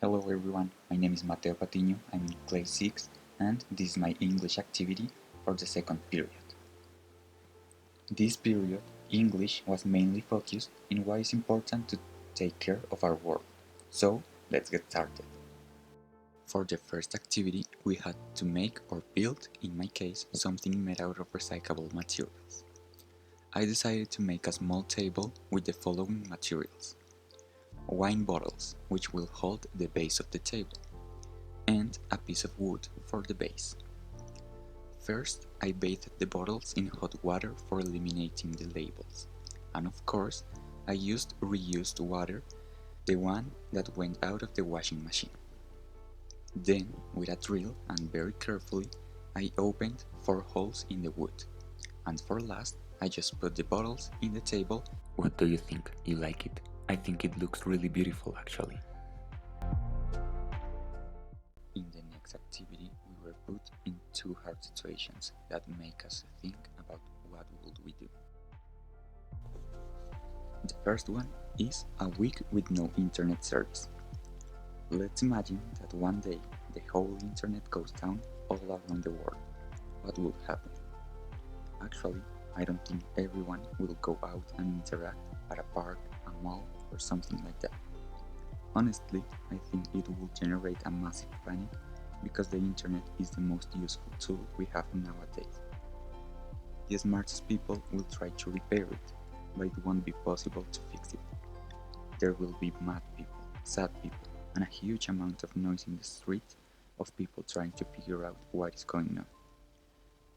Hello everyone, my name is Mateo Patiño, I'm in class 6 and this is my English activity for the second period. This period, English was mainly focused in why it's important to take care of our world. So, let's get started. For the first activity, we had to make or build, in my case, something made out of recyclable materials. I decided to make a small table with the following materials. Wine bottles, which will hold the base of the table, and a piece of wood for the base. First, I bathed the bottles in hot water for eliminating the labels, and of course, I used reused water, the one that went out of the washing machine. Then, with a drill and very carefully, I opened 4 holes in the wood, and for last, I just put the bottles in the table. What do you think? You like it? I think it looks really beautiful actually. In the next activity, we were put in 2 hard situations that make us think about what would we do. The first one is a week with no internet service. Let's imagine that one day the whole internet goes down all around the world. What would happen? Actually, I don't think everyone will go out and interact at a park, a mall, or something like that. Honestly, I think it will generate a massive panic because the internet is the most useful tool we have nowadays. The smartest people will try to repair it, but it won't be possible to fix it. There will be mad people, sad people, and a huge amount of noise in the street of people trying to figure out what is going on.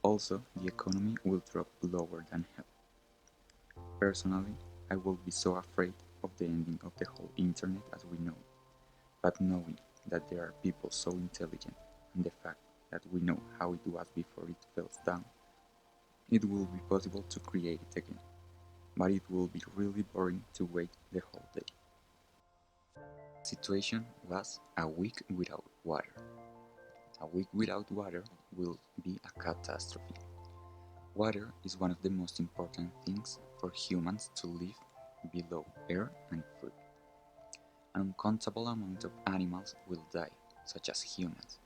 Also, the economy will drop lower than hell. Personally, I will be so afraid of the ending of the whole internet as we know it. But knowing that there are people so intelligent and the fact that we know how it was before it fell down, it will be possible to create it again. But it will be really boring to wait the whole day. The situation was a week without water. A week without water will be a catastrophe. Water is one of the most important things for humans to live below air and food. An uncountable amount of animals will die, such as humans,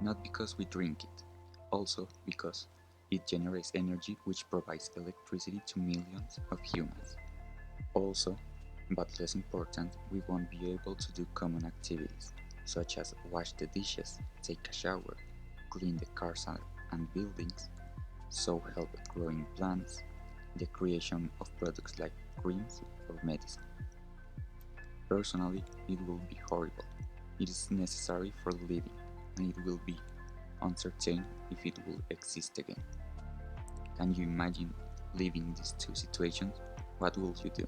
not because we drink it, also because it generates energy which provides electricity to millions of humans. Also, but less important, we won't be able to do common activities, such as wash the dishes, take a shower, clean the cars and buildings, so help growing plants, the creation of products like creams or medicine. Personally, it will be horrible. It is necessary for living, and it will be uncertain if it will exist again. Can you imagine living these 2 situations? What will you do?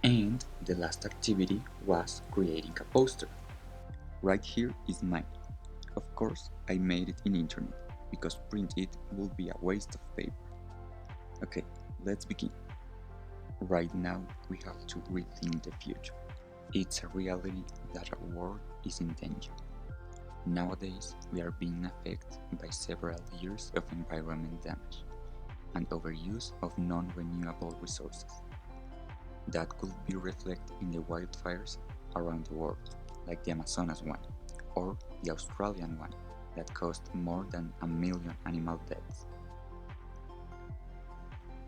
And the last activity was creating a poster. Right here is mine. Of course, I made it in internet, because print it would be a waste of paper. Okay, let's begin. Right now, we have to rethink the future. It's a reality that our world is in danger. Nowadays, we are being affected by several years of environment damage and overuse of non-renewable resources. That could be reflected in the wildfires around the world, like the Amazonas one, or the Australian one, that caused more than 1 million animal deaths.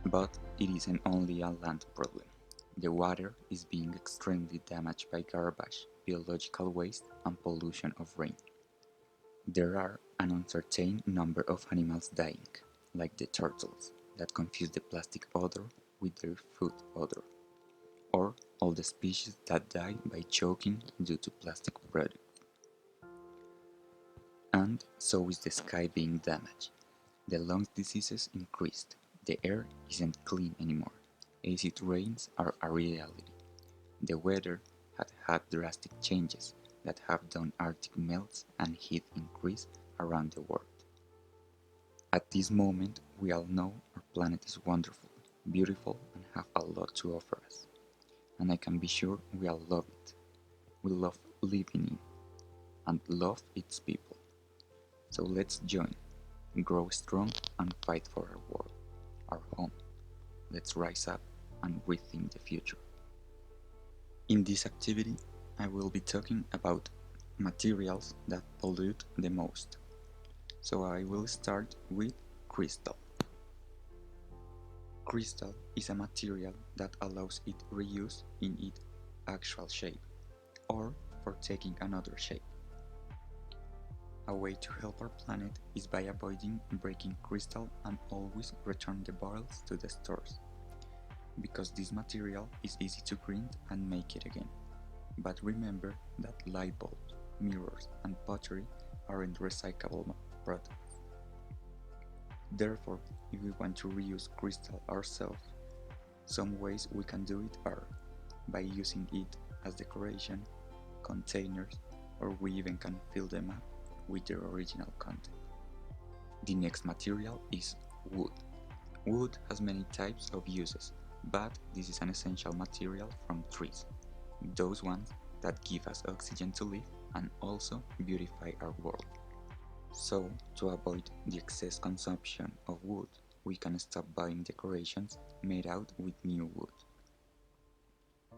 But it isn't only a land problem. The water is being extremely damaged by garbage, biological waste, and pollution of rain. There are an uncertain number of animals dying, like the turtles, that confuse the plastic odor with their food odor, or all the species that die by choking due to plastic products. And so is the sky being damaged. The lung diseases increased, the air isn't clean anymore, acid rains are a reality. The weather had drastic changes that have done Arctic melts and heat increase around the world. At this moment, we all know our planet is wonderful, beautiful, and have a lot to offer us. And I can be sure we all love it. We love living in and love its people. So let's join, grow strong, and fight for our world, our home. Let's rise up and rethink the future. In this activity, I will be talking about materials that pollute the most. So I will start with crystal. Crystal is a material that allows it reuse in its actual shape, or for taking another shape. A way to help our planet is by avoiding breaking crystal and always return the bottles to the stores, because this material is easy to grind and make it again. But remember that light bulbs, mirrors, and pottery aren't recyclable products. Therefore, if we want to reuse crystal ourselves, some ways we can do it are by using it as decoration, containers, or we even can fill them up with their original content. The next material is wood. Wood has many types of uses, but this is an essential material from trees, those ones that give us oxygen to live and also beautify our world. So, to avoid the excess consumption of wood, we can stop buying decorations made out with new wood.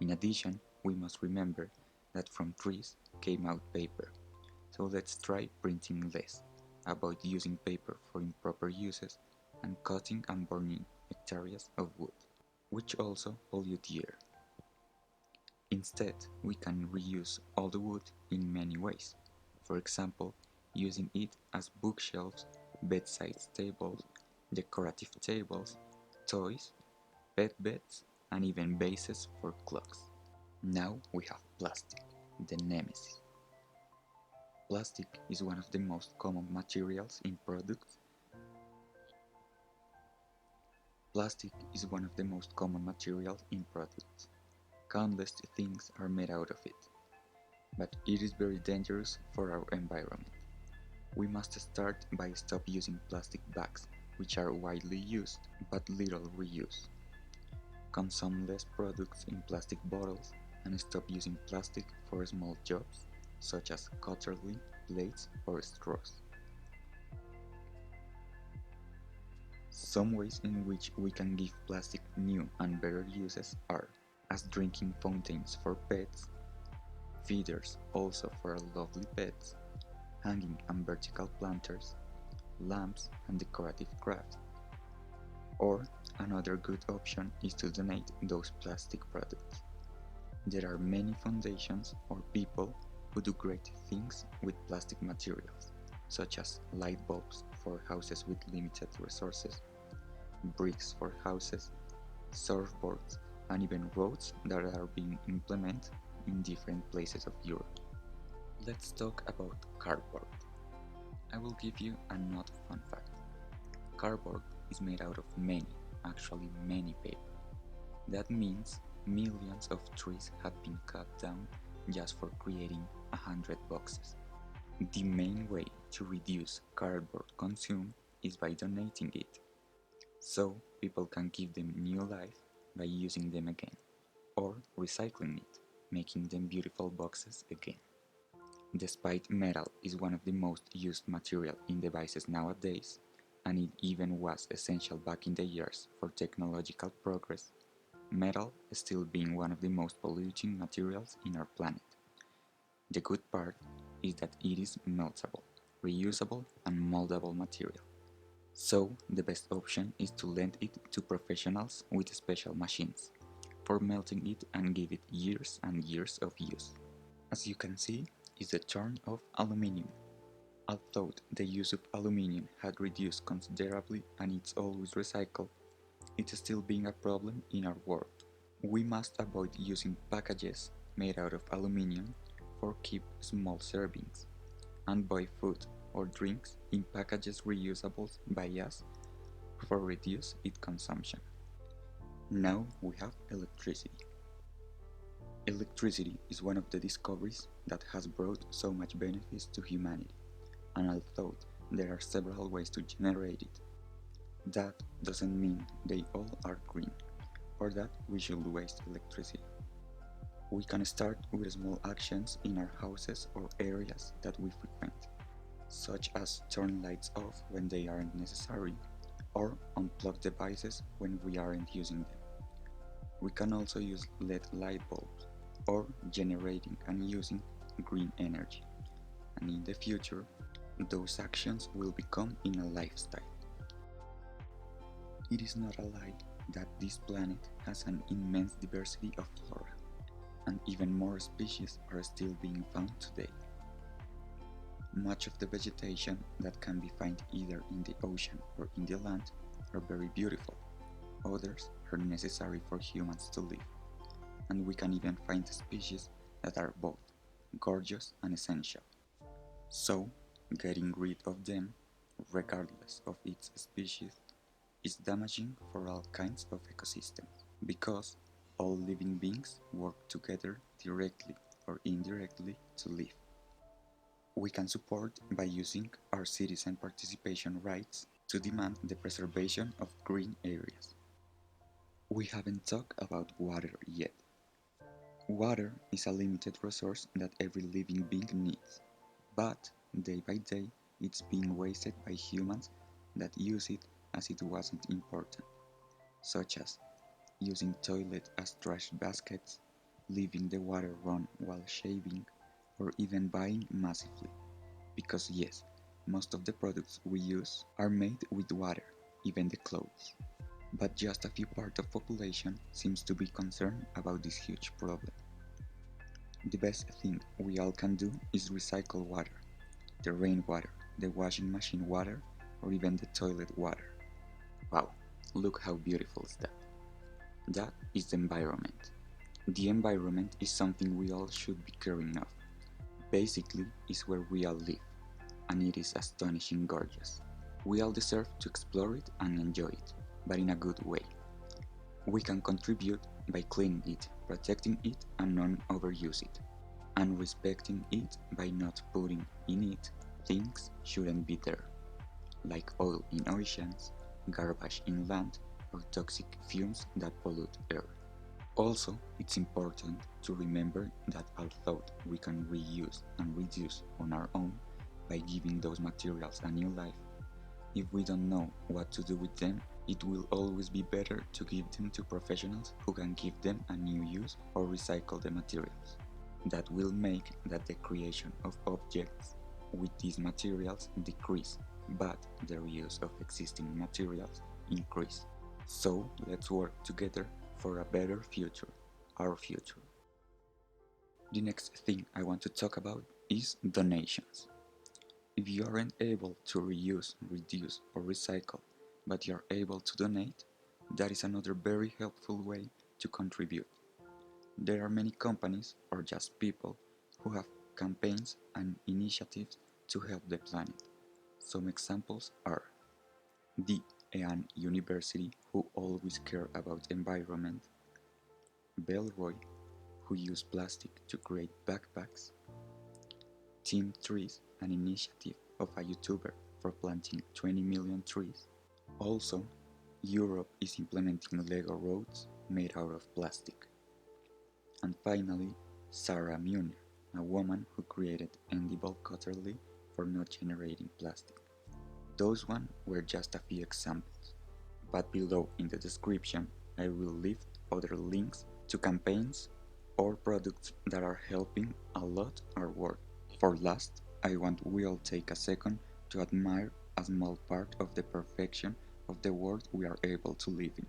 In addition, we must remember that from trees came out paper, so let's try printing less, avoid using paper for improper uses, and cutting and burning hectares of wood, which also pollute the air. Instead, we can reuse all the wood in many ways. For example, using it as bookshelves, bedside tables, decorative tables, toys, pet beds, and even bases for clocks. Now we have plastic, the nemesis. Plastic is one of the most common materials in products. Plastic is one of the most common materials in products. Countless things are made out of it, but it is very dangerous for our environment. We must start by stop using plastic bags, which are widely used but little reused. Consume less products in plastic bottles and stop using plastic for small jobs such as cutlery, plates, or straws. Some ways in which we can give plastic new and better uses are as drinking fountains for pets, feeders also for our lovely pets, hanging and vertical planters, lamps and decorative crafts. Or another good option is to donate those plastic products. There are many foundations or people who do great things with plastic materials, such as light bulbs for houses with limited resources, bricks for houses, surfboards, and even roads that are being implemented in different places of Europe. Let's talk about cardboard. I will give you a not fun fact. Cardboard is made out of actually many paper. That means millions of trees have been cut down just for creating 100 boxes. The main way to reduce cardboard consume is by donating it, so people can give them new life by using them again, or recycling it, making them beautiful boxes again. Despite metal is one of the most used material in devices nowadays, and it even was essential back in the years for technological progress, metal is still being one of the most polluting materials in our planet. The good part is that it is meltable, reusable, and moldable material. So the best option is to lend it to professionals with special machines for melting it and give it years and years of use. As you can see, is the turn of aluminium. Although the use of aluminium had reduced considerably and it's always recycled, it's still being a problem in our world. We must avoid using packages made out of aluminium for keep small servings and buy food or drinks in packages reusable by us for reduce its consumption. Now we have electricity. Electricity is one of the discoveries that has brought so much benefits to humanity, and although there are several ways to generate it, that doesn't mean they all are green, or that we should waste electricity. We can start with small actions in our houses or areas that we frequent, such as turn lights off when they aren't necessary, or unplug devices when we aren't using them. We can also use LED light bulbs, or generating and using green energy. And in the future, those actions will become in a lifestyle. It is not a lie that this planet has an immense diversity of flora, and even more species are still being found today. Much of the vegetation that can be found either in the ocean or in the land are very beautiful. Others are necessary for humans to live, and we can even find species that are both gorgeous and essential. So, getting rid of them, regardless of its species, is damaging for all kinds of ecosystems, because all living beings work together directly or indirectly to live. We can support by using our citizen participation rights to demand the preservation of green areas. We haven't talked about water yet. Water is a limited resource that every living being needs, but day by day it's being wasted by humans that use it as it wasn't important, such as using toilet as trash baskets, leaving the water run while shaving, or even buying massively. Because yes, most of the products we use are made with water, even the clothes. But just a few part of population seems to be concerned about this huge problem. The best thing we all can do is recycle water, the rainwater, the washing machine water, or even the toilet water. Wow, look how beautiful is that. That is the environment. The environment is something we all should be caring of. Basically, it's where we all live, and it is astonishing gorgeous. We all deserve to explore it and enjoy it, but in a good way. We can contribute by cleaning it, protecting it and not overuse it, and respecting it by not putting in it things shouldn't be there, like oil in oceans, garbage in land, or toxic fumes that pollute air. Also, it's important to remember that although we can reuse and reduce on our own by giving those materials a new life, if we don't know what to do with them, it will always be better to give them to professionals who can give them a new use or recycle the materials. That will make that the creation of objects with these materials decrease, but the reuse of existing materials increase. So let's work together for a better future, our future. The next thing I want to talk about is donations. If you aren't able to reuse, reduce, or recycle, but you're able to donate, that is another very helpful way to contribute. There are many companies, or just people, who have campaigns and initiatives to help the planet. Some examples are the EAN University, who always care about environment, Belroy, who use plastic to create backpacks, Team Trees, an initiative of a YouTuber for planting 20 million trees. Also, Europe is implementing Lego roads made out of plastic. And finally, Sarah Muner, a woman who created edible cutlery for not generating plastic. Those one were just a few examples, but below in the description I will leave other links to campaigns or products that are helping a lot our work. For last, I want we all take a second to admire a small part of the perfection of the world we are able to live in.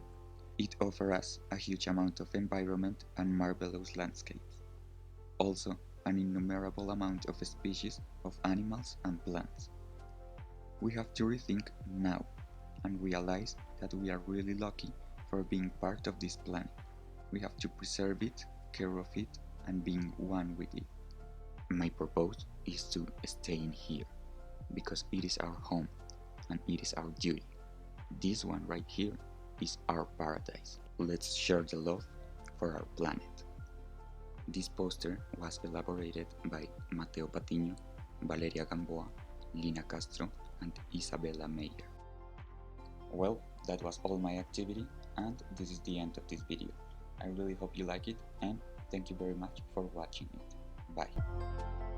It offers us a huge amount of environment and marvelous landscapes. Also, an innumerable amount of species of animals and plants. We have to rethink now and realize that we are really lucky for being part of this planet. We have to preserve it, care of it, and being one with it. My purpose is to stay in here, because it is our home and it is our duty. This one right here is our paradise. Let's share the love for our planet. This poster was elaborated by Mateo Patiño, Valeria Gamboa, Lina Castro, and Isabella Meyer. Well, that was all my activity, and this is the end of this video. I really hope you like it, and thank you very much for watching it. Bye.